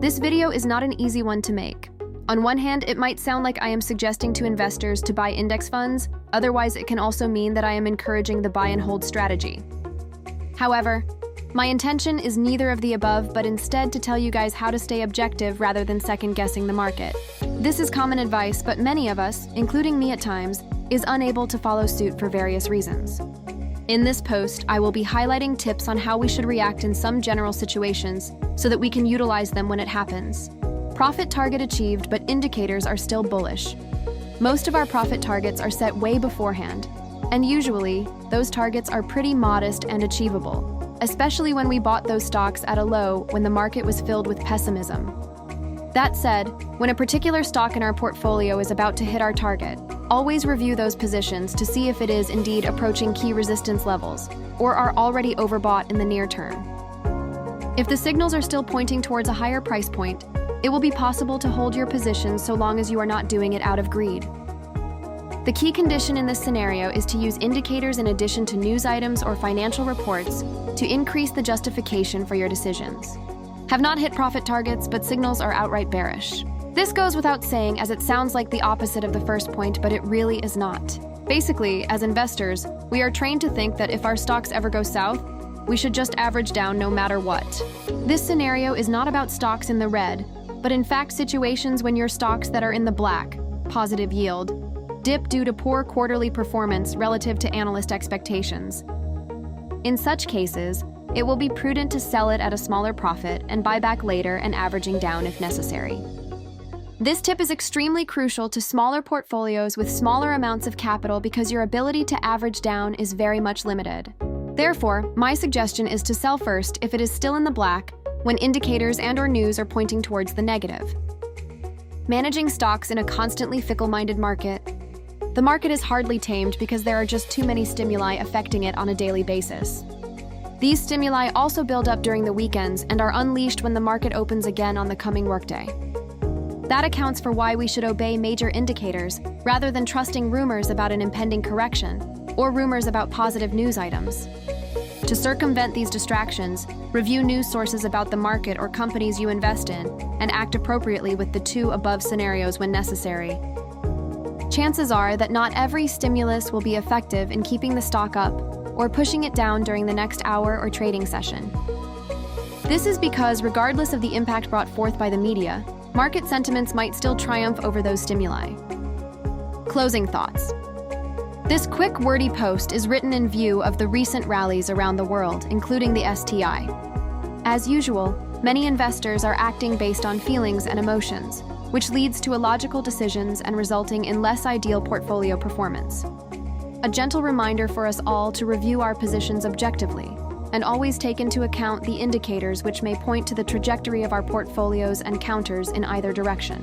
This video is not an easy one to make. On one hand, it might sound like I am suggesting to investors to buy index funds, otherwise it can also mean that I am encouraging the buy and hold strategy. However, my intention is neither of the above, but instead to tell you guys how to stay objective rather than second-guessing the market. This is common advice, but many of us, including me at times, is unable to follow suit for various reasons. In this post, I will be highlighting tips on how we should react in some general situations so that we can utilize them when it happens. Profit target achieved, but indicators are still bullish. Most of our profit targets are set way beforehand, and usually, those targets are pretty modest and achievable, especially when we bought those stocks at a low when the market was filled with pessimism. That said, when a particular stock in our portfolio is about to hit our target, always review those positions to see if it is indeed approaching key resistance levels or are already overbought in the near term. If the signals are still pointing towards a higher price point, it will be possible to hold your position so long as you are not doing it out of greed. The key condition in this scenario is to use indicators in addition to news items or financial reports to increase the justification for your decisions. Have not hit profit targets, but signals are outright bearish. This goes without saying, as it sounds like the opposite of the first point, but it really is not. Basically, as investors, we are trained to think that if our stocks ever go south, we should just average down no matter what. This scenario is not about stocks in the red, but in fact situations when your stocks that are in the black, positive yield, dip due to poor quarterly performance relative to analyst expectations. In such cases, it will be prudent to sell it at a smaller profit and buy back later and averaging down if necessary. This tip is extremely crucial to smaller portfolios with smaller amounts of capital because your ability to average down is very much limited. Therefore, my suggestion is to sell first if it is still in the black when indicators and/or news are pointing towards the negative. Managing stocks in a constantly fickle-minded market. The market is hardly tamed because there are just too many stimuli affecting it on a daily basis. These stimuli also build up during the weekends and are unleashed when the market opens again on the coming workday. That accounts for why we should obey major indicators rather than trusting rumors about an impending correction or rumors about positive news items. To circumvent these distractions, review news sources about the market or companies you invest in and act appropriately with the two above scenarios when necessary. Chances are that not every stimulus will be effective in keeping the stock up or pushing it down during the next hour or trading session. This is because, regardless of the impact brought forth by the media, market sentiments might still triumph over those stimuli. Closing thoughts. This quick, wordy post is written in view of the recent rallies around the world, including the STI. As usual, many investors are acting based on feelings and emotions, which leads to illogical decisions and resulting in less ideal portfolio performance. A gentle reminder for us all to review our positions objectively and always take into account the indicators which may point to the trajectory of our portfolios and counters in either direction.